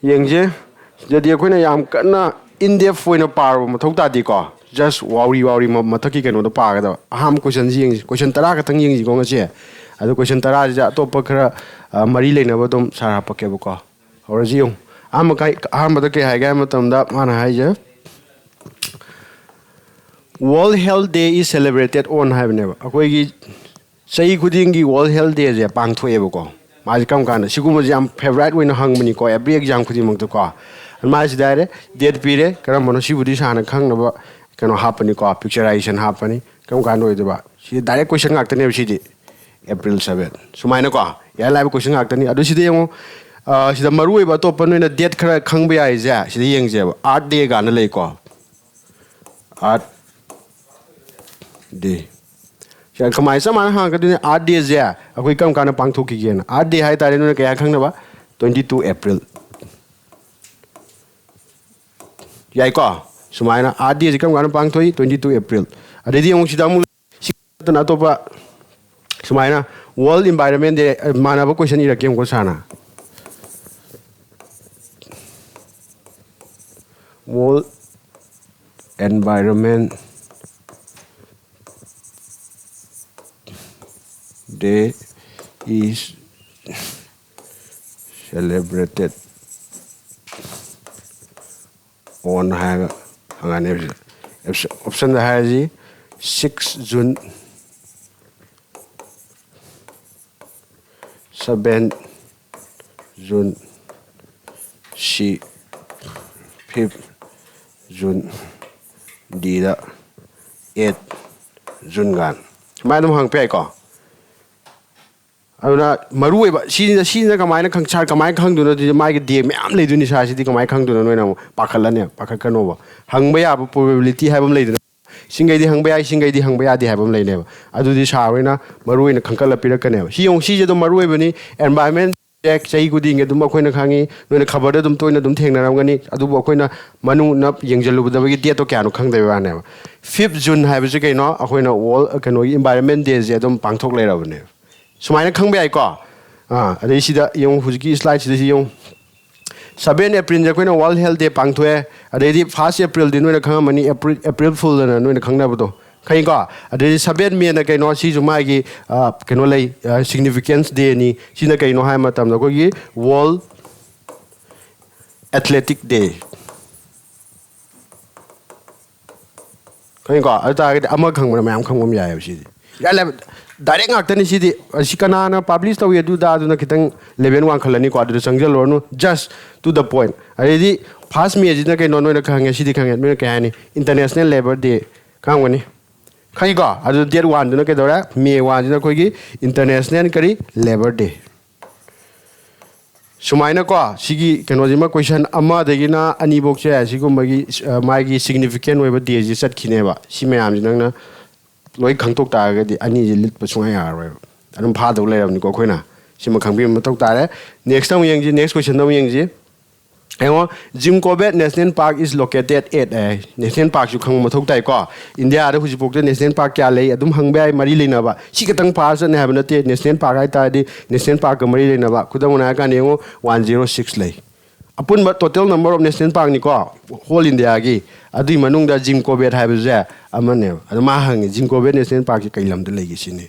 Yengje, jadi aku ni yang kena India foi na par mathau ta di ko just wari mathaki keno da pa ga da ham question jing question tara ka tang jing ji ko ngache adu question tara ja to pa khara mari le na ba dum sara pa ke ba ko hora ji yung am kai ham da ke ha ga matam da mana hai je World Health Day is celebrated on have never akoi gi sei khuding gi World Health Day je pang thoe ba ko Maji kam kana siguma jam favorite wina hang mani ko every exam khudi mong to ko maji dare date pire karam mono sibudi sana khang na ba kano hapani ko picturization hapani kam kan oi ba si direct question ngak tane si di April 7 sumaina ko ya live question ngak tani adu si de yung si da maru oi ba to pa noina date khara khang ba ai ja si yeng je ba art day ga na lei ko art day Kamai sama hang kadune art day ja akoi kam kana pangtho ki gen art day hai tare no kaya khang na ba 22 April yai ko sumaina art day kam kana pangthoi 22 April adedi ong sidamu na to pa sumaina World Environment Day mana ba question ira kem ko sana World Environment Day is celebrated on option है 6 June 7 June 5 June D 8 June gan mai dum hang pe ko Auna maru ba si na kamai na khang char kamai khang du na di mai ge de me am le du ni sa si di kamai khang du na noi na pakhal ne pakhal ka no ba hang ba ya probability ha bam le du singai di hang ba ya singai di hang ba ya di ha bam le ne ba adu di sa we na maru na khang kala pira ka ne ba si yong si je do maru ba ni environment check chai gu ding ge dum khoi na khangi noi na khabar da dum toi na dum theng na ram ga ni adu bo khoi na manu na yeng jalu da ba ge de to kya no khang de ba ne ba 5th June ha ba je kai no akhoi na wall ka no environment day je dum pangthok le ra ba ne Sumaina khang bai ko adai sida yung hujiki slide sida yung 7 April ja koina World Health Day pangthwe adai di 1 April din noina khang mani April Fool na noina khang na bodo khai ko adai 7 me na kaino si juma gi kaino lei significance day ni sina kaino hai matam da ko gi World Athletic Day khai ko ata ama khang ma mayam khang mom ya si ya le direct ngaktani sidi sikana na publish taw yedu da na kitang level 1 khalani ko adu sangjal lornu just to the point already first me jina kai non na khang sidi khang me ka ni international labor day khang wani khai ga adu date 1 na kai dora me 1 jina koi gi international kari labor day sumaina ko sigi keno jima question ama de gina ani bok che sigum gi mai gi significant we ba day ji sat khine ba si me am jina na loi khang tok ta ga di ani ji lit pa sunga ya ro anum pha do le ram ni ko khoina sima khang bi ma tok ta re next time yang ji next question no yang ji engo Jim Corbett National Park is located at National Park ju khang ma thok tai ko India da huji pok de National Park kya lei adum hang bai mari leina ba si ka tang pa sa ne ha na te National Park ai ta di National Park ka mari leina ba khudam na ka ne engo 106 lei apun ba total number of National Park ni ko whole India gi adui manung da Jim Corbett ha ba ja amane aduma hang Jim Corbett National Park ki kai lam da lei gi sini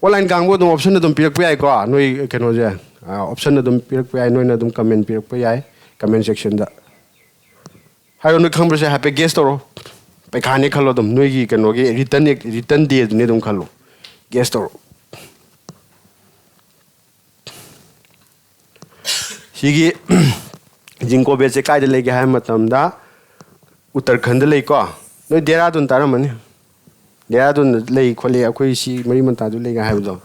online gang bo dum option dum pirak pai ko noi keno ja option dum pirak pai noi na dum comment pirak pai comment section da hayo noi khang bra happy guest ro pai khane khalo dum noi gi keno gi return day ne dum khalo guest ro sigi Jim Corbett se kai da lei gi ha matam da Uttarakhand lei ko noi Dehradun taramani Dehradun lei khole akoi si mari man ta du lei ga ha do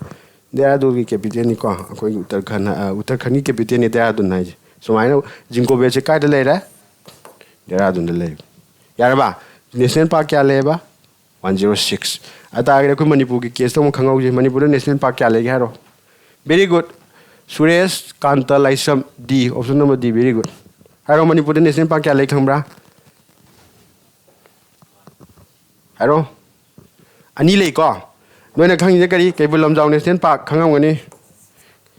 Dehradun ki capital ni ko akoi Uttarakhand ni capital ni Dehradun nai so mai no Jim Corbett se kai da lei ra Dehradun da lei yar ba national park kya lei ba 106 ata agre ko Manipur ki case to mo khangau je Manipur national park kya lei ga ro very good Suresh Kanta Laisam D option number D very good haro Manipur national park kya lei khangbra haro ani lei ko नोइना खंगिजे करी cable लमजाव national park खंगमगनी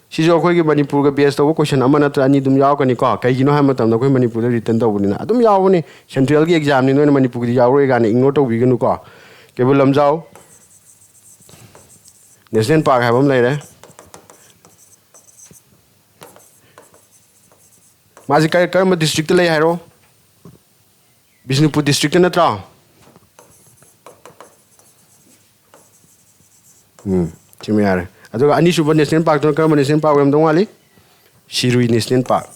सिजो अखोई मणिपुर का base तब question नत्र अनी यावनी को कईगिनो है अखोई Manipur return तौबनी यावनी central की एग्जाम नोई मणिपुर यावरोगाने इग्नोर तौबीगनु को केबुल लमजाव नेशनल पार्क है लेरे माजी कर्म डिस्ट्रिक्ट ले है बिष्णुपुर डिस्ट्रिक्ट नत्रा चुमे यारे अनीसुब नेशनल पार्क तो कर्म नेशनल पार्क हम वाली शिरुई नेशनल पार्क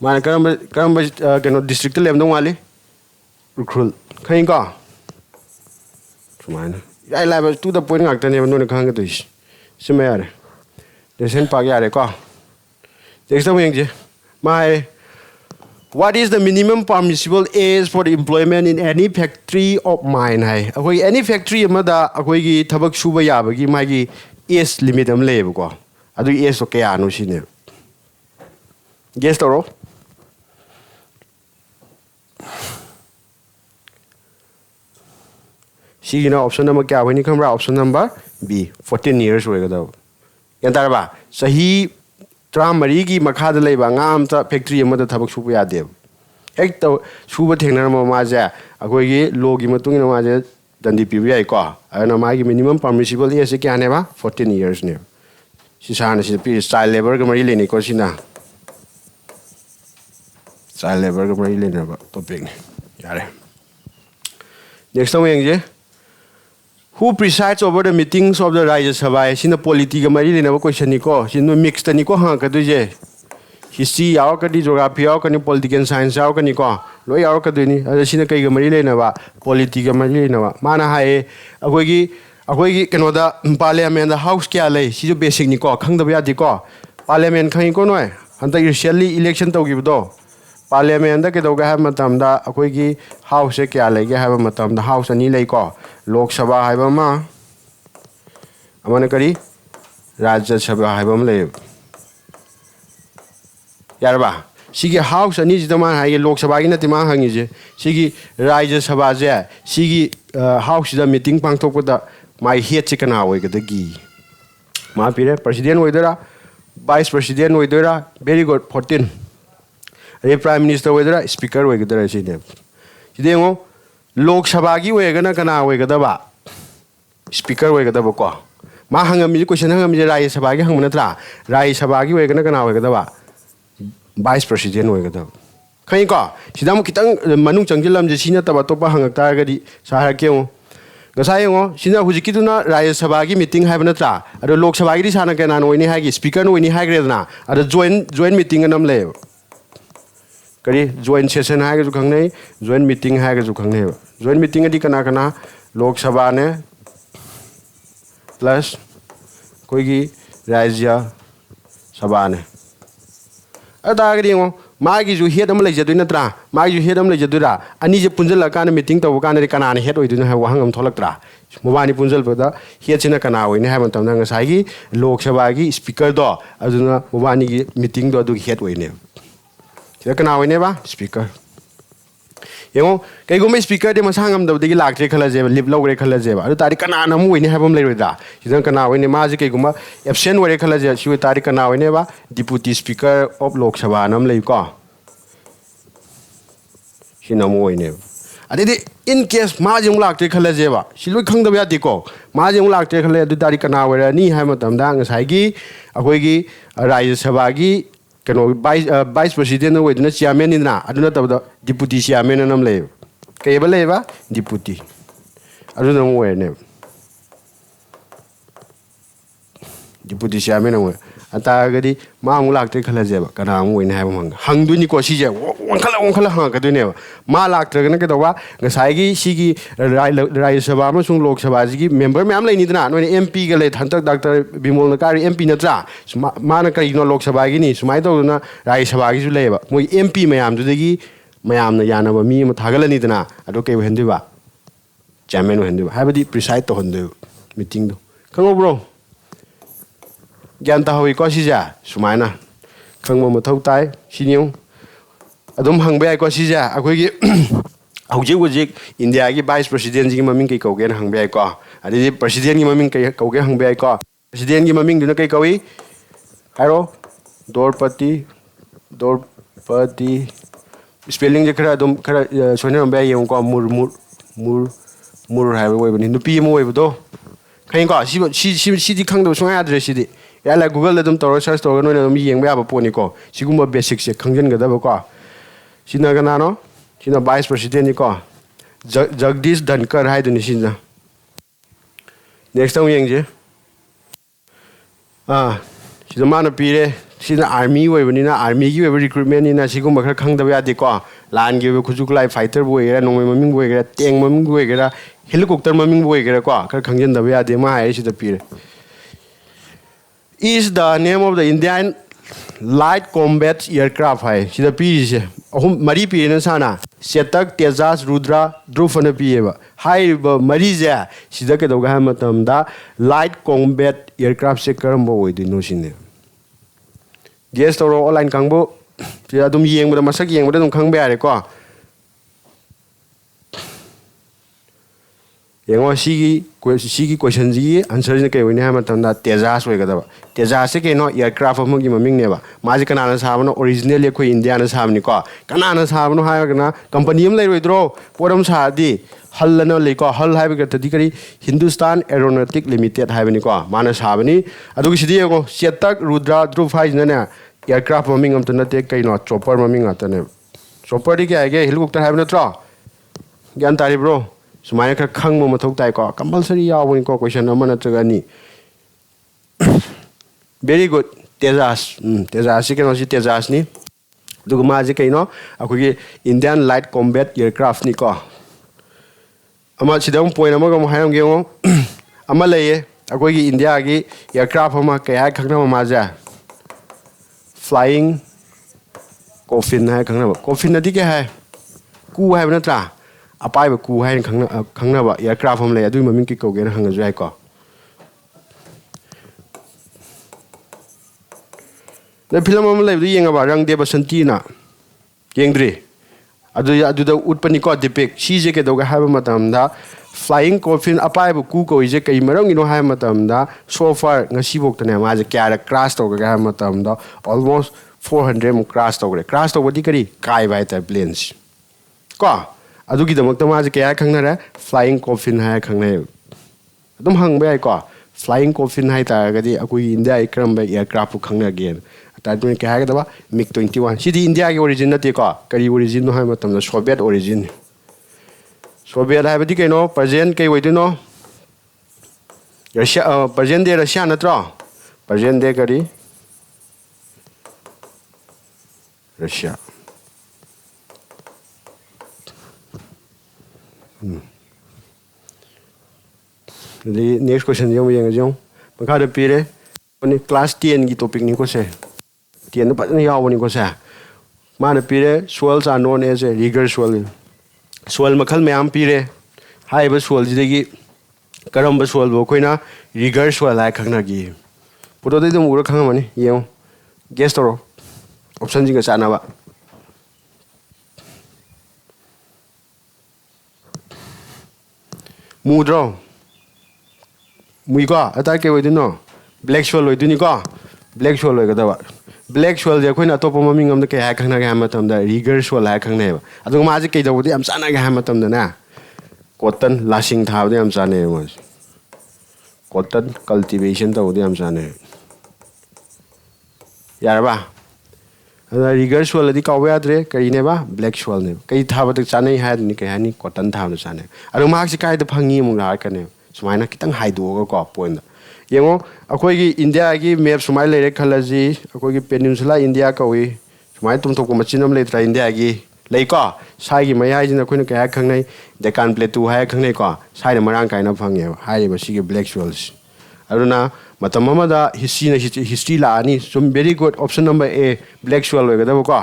माने कर्म कनो डिस्ट्रिक्ट लेम वाली उखरुल खई को सुमायना याई लाइब to the point ngaktane no khangatois sima yare national park यारे को next time yengje my what is the minimum permissible age for the employment in any factory of mine hai akoi any factory amada akoi gi thabak suba yabagi magi age limit am lebe ko adu age so kaya no sine guess toro Sigina option number kya hoini khamra option number B 14 years hoigada yantarba sahi tramari gi makhada leiba ngam ta factory amada thabak suba yade hek to suba thengna ma ja akoi gi law gi matung na ma ja dandi pibi ai ko ana ma gi minimum permissible age kya ne ba 14 years ne si sana si pi child labor ga mari leni ko sina child labor ga mari leni ba topic ne yare next time yengje Who presides over the meetings of the Rajya Sabha? Sina politics mari lena ba question ni ko. Sino mix tani ko ha ka duje. History yaw ka di geography yaw ka ni political science yaw ka ni ko. Lo yaw ka du ni. Ada sina kai ga mari lena ba politics mari lena ba. Mana hai akoi gi kano da parliament da house kya lai. Si jo basic ni ko khang da ba di ko. Parliament khang ko noi. Hanta recently election tau gi do. Parliament da ke do ga ha matam da akoi gi house kya lai ga ha matam da house ani lai ko. Lok Sabha hai ba ma amana kari Rajya Sabha hai ba le yarba sigi house ani jidama hai ge Lok Sabha gi na tima hangi je sigi Rajya Sabha je sigi house da meeting pang thok da mai head chikana oi ga da gi ma pire president oidara vice president oidara very good 14 re prime minister oidara speaker oidara sine sidengo Lok Sabha gi oigana kana oigadaba speaker oigadaba ko ma hangami question hangami Rajya Sabha gi hangmana tra Rajya Sabha gi oigana kana oigadaba vice president oigadaba khai ko sidam kitang manung changjilam je sina taba topa hangakta gadi sahara keu gasai ngo sina hujiki tuna Rajya Sabha gi meeting haibana tra ado Lok Sabha gi sana kana noini hagi speaker noini hagredna ado join meeting anam le kari joint session hai ga khang nei joint meeting hai ga khang nei joint meeting adi kana kana Lok Sabha ne plus koi gi Rajya Sabha ne ada ga dingo ma gi ju head am lai jadu na tra ma gi ju head am lai jadu ra ani je punjal la kana meeting to kana ri kana ne head oi du na wa hangam tholak tra mobani punjal ba head sina kana oi ne ha man tam na ngasai gi Lok Sabha gi speaker do aduna mobani gi meeting do du head oi ne kana oi ne ba speaker yengo kai go me speaker de masang am da de lak tre khala je lip logre khala je ba adu tari kana na mu ne habam le da sidan kana oi ne ma je kai go ma absent wore khala je shi tari kana oi ne ba deputy speaker of Lok Sabha nam le ko shi na mu oi ne ade in case ma je lak tre khala je ba shi loi khang da ya di ko ma je lak tre khala adu tari kana oi ra ni ha ma tam da ngasai gi akoi gi Rajya Sabha gi kano vice president no wedna chairman ni na aduna tabda deputy chairman nam le kay ba le ba deputy aduna mo ne deputy chairman no ata gadi ma mu lak te khala je ba kana mo ne ha ba mang hang du ni ko si je won khala ha ka du ne ma lak te na ke da wa ngasai gi si gi Rajya Sabha ma sung Lok Sabha ji gi member me am le ni na no MP ga le than tak Dr. Bimol na kari MP na tra ma na kai no Lok Sabha gi ni sumai to na Rajya Sabha gi ju le ba mo MP mayam du gi mayam na yana ba mi ma thagal ni na ado ke hen du ba chairman hen du ha ba di preside to hen du meeting do kango bro gyan ta hoi ko si ja sumai na khang mo ma thau tai si niu ꯑꯗꯨꯝ ꯍꯪꯕ ꯌꯥꯏꯀꯣ ꯁꯤꯁꯦ ꯑꯩꯈꯣꯏꯒꯤ ꯍꯧꯖꯤꯛ ꯍꯧꯖꯤꯛ ꯏꯟꯗꯤꯌꯥꯒꯤ vice ꯄ꯭ꯔꯁꯤꯗꯦꯟꯁꯤꯒꯤ ꯃꯃꯤꯡ ꯀꯩ ꯀꯧꯒꯦꯅ ꯍꯪꯕ ꯌꯥꯏꯀꯣ ꯑꯗꯩꯗꯤ ꯄ꯭ꯔꯁꯤꯗꯦꯟꯒꯤ ꯃꯃꯤꯡ ꯀꯩ ꯀꯧꯒꯦ ꯍꯪꯕ ꯌꯥꯏꯀꯣ ꯄ꯭ꯔꯁꯤꯗꯦꯟꯒꯤ ꯃꯃꯤꯡꯗꯨꯅ ꯀꯩ ꯀꯧꯏ ꯍꯥꯏꯔꯣ ꯗ꯭ꯔꯧꯄꯗꯤ ꯗ꯭ꯔꯧꯄꯗꯤ ꯁ꯭ꯄꯦꯂꯤꯡꯁꯦ ꯈꯔ ꯑꯗꯨꯝ ꯈꯔ ꯁꯣꯏꯅꯔꯝꯕ ꯌꯥꯏ ꯌꯦꯡꯉꯨꯀꯣ ꯃꯨꯔ ꯍꯥꯏꯕ ꯑꯣꯏꯕꯅꯤ ꯅꯨꯄꯤ ꯑꯃ ꯑꯣꯏꯕꯗꯣ ꯈꯪꯉꯤꯀꯣ ꯁꯤꯗꯤ ꯈꯪꯗꯕ ꯁꯨꯡꯌꯥ ꯌꯥꯗ꯭ꯔꯦ ꯁꯤꯗꯤ ꯌꯥꯏ ꯂꯥꯏ ꯒꯨꯒꯜꯗ ꯑꯗꯨꯝ ꯇꯧꯔꯒ ꯁꯔꯆ ꯇꯧꯔꯒ ꯅꯣꯏꯅ ꯑꯗꯨꯝ ꯌꯦꯡꯕ ꯌꯥꯕ ꯄꯣꯠꯅꯤꯀꯣ ꯁꯤꯒꯨꯝꯕ ꯕꯦꯁꯤꯛꯁꯦ ꯈꯪꯖꯤꯟꯒꯗꯕꯀꯣ ꯁꯤꯅ ꯀꯅꯥꯅꯣ ꯁꯤꯅ ꯚꯥꯏꯁ ꯄ꯭ꯔꯁꯤꯗꯦꯟꯅꯤꯀꯣ ꯖꯒꯗꯤꯁ ꯙꯟꯀꯔ ꯍꯥꯏꯗꯨꯅꯤ ꯁꯤꯅ ꯅꯦꯛꯁꯇ ꯑꯃꯨꯛ ꯌꯦꯡꯁꯦ ꯁꯤꯗ ꯃꯥꯅ ꯄꯤꯔꯦ ꯁꯤꯅ ꯑꯥꯔꯃꯤ ꯑꯣꯏꯕꯅꯤꯅ ꯑꯥꯔꯃꯤꯒꯤ ꯑꯣꯏꯕ ꯔꯤꯀ꯭ꯔꯨꯏꯠꯃꯦꯟꯅꯤꯅ ꯁꯤꯒꯨꯝꯕ ꯈꯔ ꯈꯪꯗꯕ ꯌꯥꯗꯦꯀꯣ ꯂꯥꯟꯒꯤ ꯑꯣꯏꯕ ꯈꯨꯠꯁꯨ ꯈꯨꯠꯂꯥꯏ ꯐꯥꯏꯇꯔꯕꯨ ꯑꯣꯏꯒꯦꯔꯥ ꯅꯣꯡꯃꯩ ꯃꯃꯤꯡꯕꯨ ꯑꯣꯏꯒꯦꯔꯥ ꯇꯦꯡ ꯃꯃꯤꯡꯕꯨ ꯑꯣꯏꯒꯦꯔꯥ ꯍꯦꯂꯤꯀꯣꯞꯇꯔ ꯃꯃꯤꯡꯕꯨ ꯑꯣꯏꯒꯦꯔꯥꯀꯣ ꯈꯔ ꯈꯪꯖꯤꯟꯗꯕ ꯌꯥꯗꯦ ꯃꯥ ꯍꯥꯏꯔꯤ ꯁꯤꯗ ꯄꯤꯔꯦ is the name of the Indian light combat aircraft hai sida piri se ahum mari piri na sana Chetak Tejas Rudra Dhruv na piyeba hai mari je sida ke doga ha matam da light combat aircraft se karamba oidino sine guess toro online kangbo sida adum yengba masak yengba dum khangba yare ko yengo sigi question ji answer ne kai wini ha matam da Tejas oigadaba Tejas se keno aircraft amagi maming neba maji kanana sabano originally khoi India na sabni ko kanana sabano haigana company am lai roidro poram sadi hal na leiko hal haiba tadi kari Hindustan Aeronautic Limited haibani ko mana sabani adu sidi yego Chetak Rudra Dhruv haijna ne aircraft maming am to na te kaino chopper maming atane chopper di kya ge helicopter haibna tro gyan tari bro sumaya khar khangmo mathok tai ko compulsory yawani ko question amana tragani very good Tejas Tejas ke no si Tejas ni duguma je kaino akogi Indian light combat aircraft ni ko ama sidam point ama ga hayam ge ngo ama leye akogi India gi aircraft ama kaya khangna ma ja flying coffin hai khangna coffin adi ke hai ku hai na tra apai ba ku hai khangna ba aircraft am le adu maming ki ko ge na hanga jai ko the film am lai du yenga ba rang de ba santi na yengdri adu da utpani ko depict si je ke doga ha ba matam da flying coffin apai ba ku ko je kai marang ino ha matam da so far ngasi bok tane ma je kya crash to ga ha matam da almost 400 mu crash to wadi kari kai bai ta planes ko adu gi damak ta ma je kya khangna ra flying coffin ha khangna adum hang ba ko flying coffin hai ta ga di akui India ikram ba aircraft khangna again तादुन के हागे दबा MiG 21 सिदी India के origin नते को करी origin no हाय मतम Soviet origin Soviet हाय बदि केनो present के वइदिनो Russia present दे Russia नत्रो present दे करी रशिया नेक्स्ट क्वेश्चन जो यंग जो मखा दे पीरे पनि क्लास 10 की टॉपिक नि को से 10 फजन यावनी को से माने पीरे soils are known as a rigor soil मखल मैम पीरे हाइबा soil जिदगी करम soil बो कोइना rigor soil लाय खंगना गी फोटो दे दम उर खंगमनी येउ गेस तरो ऑप्शन जिंगा चानाबा मुद्रो मुइको अता के वइदिनो black soil oiduni ko black soil oigadaba black soil je khoina topa maming am da ke ha khangna ga matam da rigor soil ha khangne ba adu ma je ke dawdi am chana ga matam da na cotton lasing thabdi am chane ma cotton cultivation tawdi am chane yaraba ada rigor soil di kawe adre kari ne ba black soil ne kai thaba da chane ha ni ke ha ni cotton thabda chane adu ma ji kai da phangi mu ga ka ne sumaina kitang haidu ga ko point yengo akoigi India gi map sumai lere khalaji akoigi peninsula India ka wi sumai tum thok ko machinam le tra India gi leiko sai gi mayai jina koina ka khangnai Deccan Plateau hai khangnai ko sai na marang kaina phangye hai ba si gi black soils aduna matam amada history la ani some very good option number A black soil we ga ko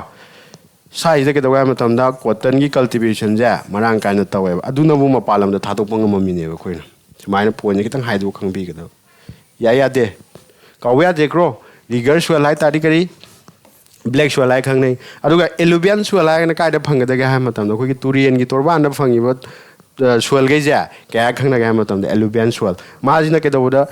sai je ke dawa matam da cotton gi cultivation ja marang kaina tawe aduna bu mapalam da thatok pang mammi ne ba koina sumai na point kitang haidu khangbi ga ya de kawe de kro rigor soil hai tari kari black soil hai khang nei aduga alluvial soil hai na kai da phang da ga ha matam da khoi turian gi torban da phangi ba soil ge ja ka khang na ga matam da alluvial soil ma jina ke da da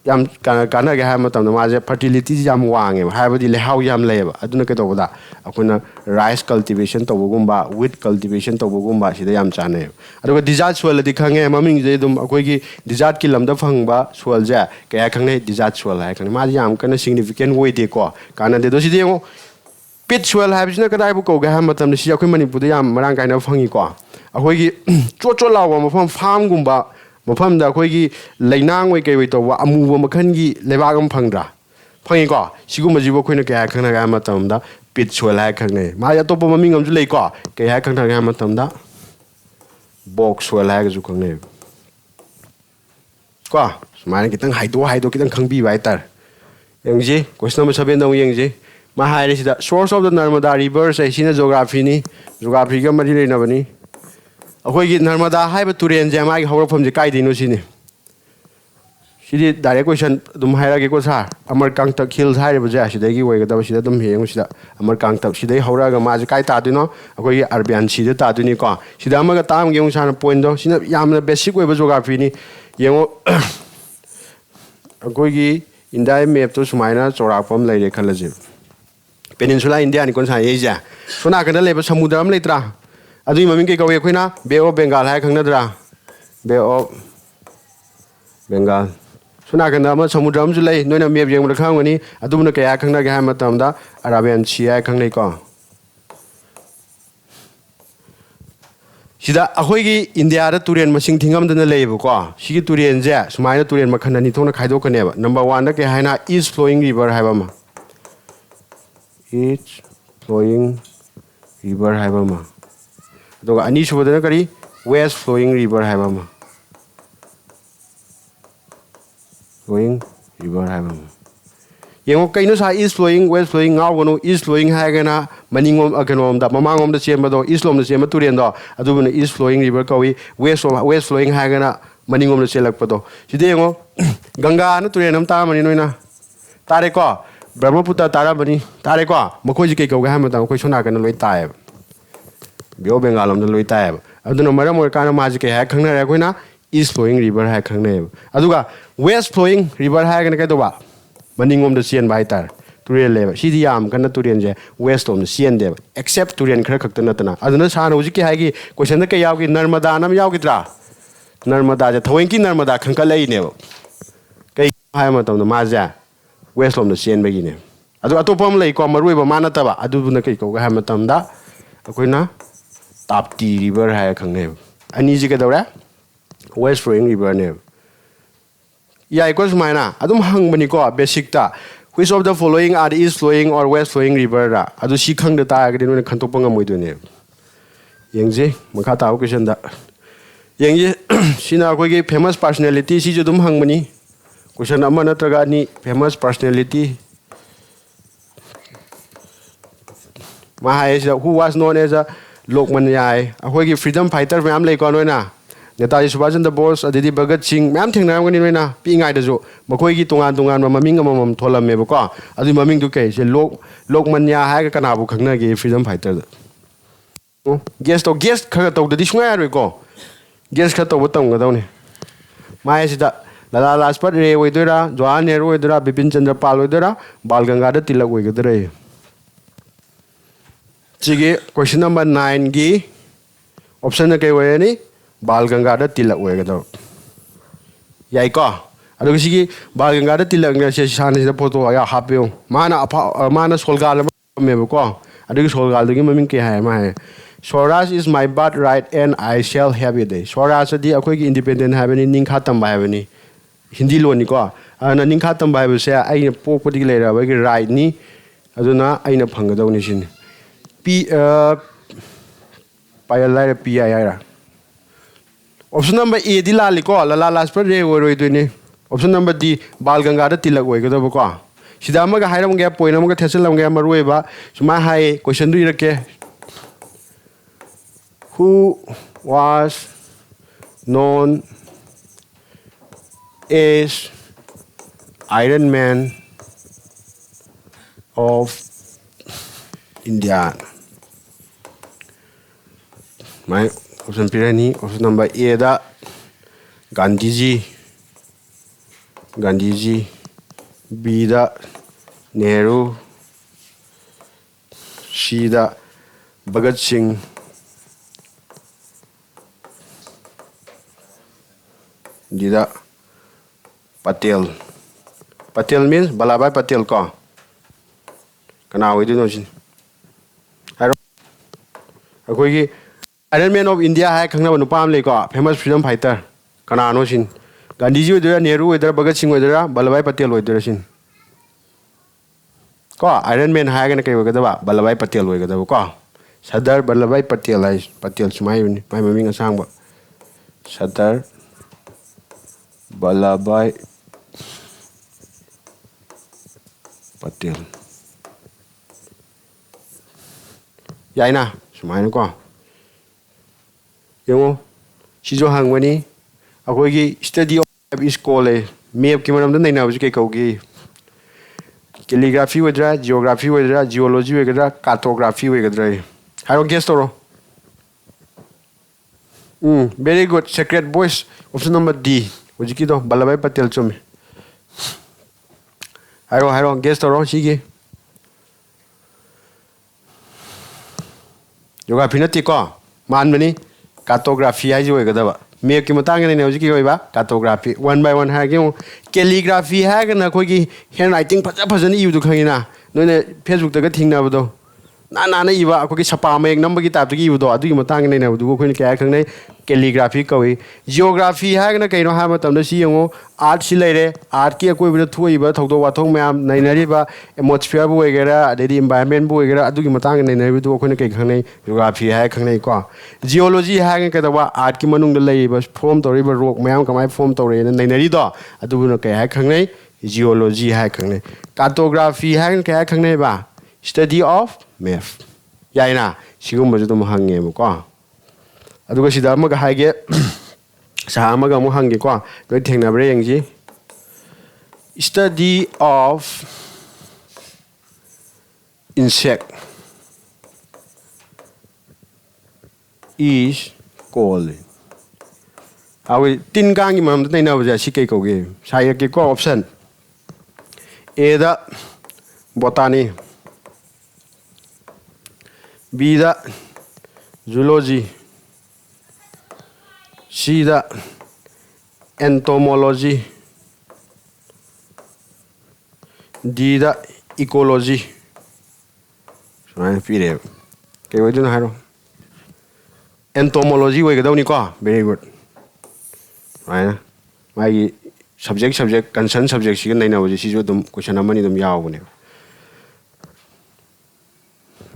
yam kana ga ha matam da ma je fertility jam wang e ha ba di le how yam le ba aduna ke da da akuna rice cultivation to gumba wheat cultivation to gumba si da yam chane aduga desert soil di khang e maming je dum akoi gi desert ki lam da phang ba soil ja ka khang nei desert soil hai khang ma yam kana significant way de ko kana de do si de pit soil habisina kadai bu ko ga ha matam ni si akhoi manipur da yam marang kai na phangi ko akhoi gi chot chot law mafam farm gumba mafam da akhoi gi lainang wai kai wai to wa amu wa makhan gi leba gam phangra phangi ko sigum ji bo khoi na ka khang na ga matam da pit soil hai khang ne ma ya to pa mami ngam ju lei ko ka ha khang na ga matam da box soil hai ga ju khang ne ko sumai kitang haido kitang khangbi bai tar yang ji question number 7 dong yang ji ma hai re sida source of the Narmada river sai sina geography ni geography ga mari le na bani akhoi gi Narmada hai ba turen je ma gi hawrafam je kai dinu sini sidi direct question dum hai ra ge ko sa Amarkang tak hills hai ba ja sida gi wai ga da sida dum heng sida Amarkang tak sida hawra ga ma je kai ta dino akhoi gi Arbian si de ta duni ko sida ma ga tam ge sa na point do sina yamna basic wai ba geography ni yengo akhoi gi India map to sumaina chorakpam lai re khalaje Peninsula India ni kon sa Asia sona kana leba samudra am letra adui maming ke kawe khoina Bay of Bengal hai khangna dra Bay of Bengal sona kana ma samudra am ju lai noina map yeng ra khangani adumna kaya khangna ga ha matam da Arabian Sea hai khangnei ko sida akhoi gi India da turen masing thingam dana leiba ko sigi turen je sumaina turen makhan ani thona khaidok kane ba number 1 da ke haina east flowing river hai ba ma east flowing river hai ba ma adoga ani subadana kari west flowing river hai ba ma flowing river hai ba ma yengo kaino sa east flowing west flowing ngau gono east flowing hai gana maningom aganom da mamangom da chemba do east lom da chemba turen do adubuna east flowing river kawi west flowing hai gana maningom da chelak pa do side yengo ganga na turen am ta mani noina tare ko Brahmaputra tara bani tare ko makoi ji ke ko ga ha mata ko sona kana loi tae bio bengalom da loi tae aduna maram or kana ma ji ke ha khangna ra koina east flowing river ha khangne aduga west flowing river ha kana ka do ba maningom da sien bai tar turen le si di yam kana turen je west om da sien de except turen khara khakta natana aduna sana uji ke ha gi question da ke yaw gi Narmada nam yaw gi tra Narmada je thoin ki Narmada khangka lei ne kai ha ma tam da ma ja west lom da sien bagi ne adu atopam lei ko marui ba mana ta ba adu na kai ko ga ha matam da akoina Tapti river ha khangne ani ji ke dawra west flowing river ne ya iko sumaina adum hang bani ko basic ta which of the following are the east flowing or west flowing river ra adu si khang da ta ga de no khantok pa ngamoi do ne yengje makha ta question da yengje sina ko ge famous personality si ju dum hang bani question amma natraga ni famous personality mahai who was known as a Lokman Yai akhoi gi freedom fighter myam lei ko noina Netaji Subhash Chandra Bose adidi Bhagat Singh myam thengnam gani noina pi ngai da jo makoi gi tongan tongan maming amam tholam me ko adu maming du kai se Lokman Yai ha ka kana bu khangna gi freedom fighter guest kha to da di sunga roi ko guest kha to botam ga dawni mai sida Lala Lajpat Ray oidora Jawaharlal Nehru oidora Bipin Chandra Pal oidora Bal Gangadhar Tilak oigadare Chigi question number 9 gi option na kai oirani Bal Gangadhar Tilak oigadar yai ko adu sigi Bal Gangadhar Tilak ne se sana se photo ya hapyo mana solgal me ko adu solgal gi maming ke hai ma hai Swaraj is my birthright and I shall have it day Swaraj di akoi gi independent habani ningkha tam habani Hindi lo ni ko ana ningkha tam bai bu se ai pok padi le ra ba gi right ni aduna ai na phang ga ni sin p pa ya la p ai ra option number a di la li ko la Lajpat Ray wo roi du ni option number d Bal Gangadhar Tilak oi ga da ko sida ma ga hairam ga point ma ga thesalam ga maroi ba suma hai question du irake who was known as Iron Man of India. My option pirani, option number A da Gandhiji, B da Nehru, C da Bhagat Singh, D da Patel. Patel means Ballabhai Patel ko. Kana we do know sin. Akoi Iron Man of India hai khangna banu pam le ko famous freedom fighter. Kana no sin. Gandhiji wedra Nehru wedra Bhagat Singh wedra Ballabhai Patel wedra sin. Ko Iron Man hai ga na kai wega ba Ballabhai Patel wega da ko. Sardar Ballabhai Patel hai Patel sumai ni mai mami ngasang ba. Sardar Ballabhai Patel. Yaina sumai no ko. Yung si jo hangwani akoi gi study of is called map ki manam da naina bu ke kaugi calligraphy wedra geography wedra geology wedra cartography wedra I don't guess toro. Very good. Secret voice. Option number D. Ujiki do Ballabhai Patel chumi. I don't guess toro. Sige. Geography na tiko. Man mani cartography hai jo ga da. Me ki matang ne ujiki hoi ba cartography. One by one hai ki calligraphy hai ga na koi ki handwriting phaja phajani yu du khangina. No ne Facebook ta ga thingna ba do. Na iba ako ki sapa mayek number ki tap ki udo adu ki matang nei na udu ko ni kya khang nei calligraphy kawi geography ha na kaino ha ma tam da si yango art si leire art ki ko bi thoi ba thok do wa thong mayam nei na ri ba atmosphere bu wegera adi environment bu wegera adu ki matang nei na bi du ko ni kai khang nei geography ha khang nei ko geology ha ga da wa art ki manung da lei ba form to ri ba rock mayam kamai form to re nei na ri do adu bu no kai ha khang nei geology ha khang nei cartography ha kai khang nei ba study of map. Yaina, sigumba dum hange mo ko. Aduga sida maga haige sa maga mo hange ko. Doi thengna bre yangji. Study of insect is called. Awi tin gang imam da na ba si kai ko ge. Sai ke ko option. A da botany. B da zoology, C da entomology, D da ecology. Right, pire. Okay, we do na haro. Entomology we ga daw ni ko. Very good. Right. Mai subject concern subject si nai na wo si jo dum question amani dum yaw ne.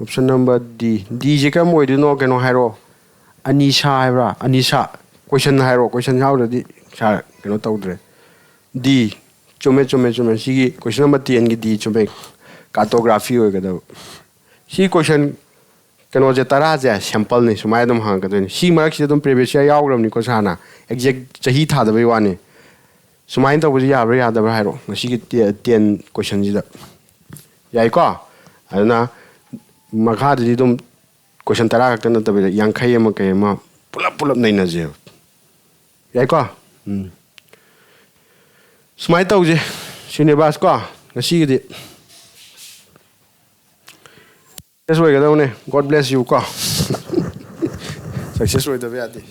Option number D. D je kam we do no keno haro. Anisha haira. Anisha. Question haro. Question how di sa keno tawdre. D. Chume. Sige question number 10 gi D chume. Cartography we ga daw. Si question keno je tara je sample ni sumai dum hang ka ni. Si mark si dum previous year yaw ni ko sana. Exact chahi tha da bai wani. Sumai taw bu ya bra ya da bra haro. Ngasi gi 10 question ji da. Yai ko. Aduna Makha di dum question tara ka na tabi yang khai ma kai ma pulap nei na je yai ko smai tau je sinebas ko ngasi di success way ga dau ne god bless you ko success way da be ati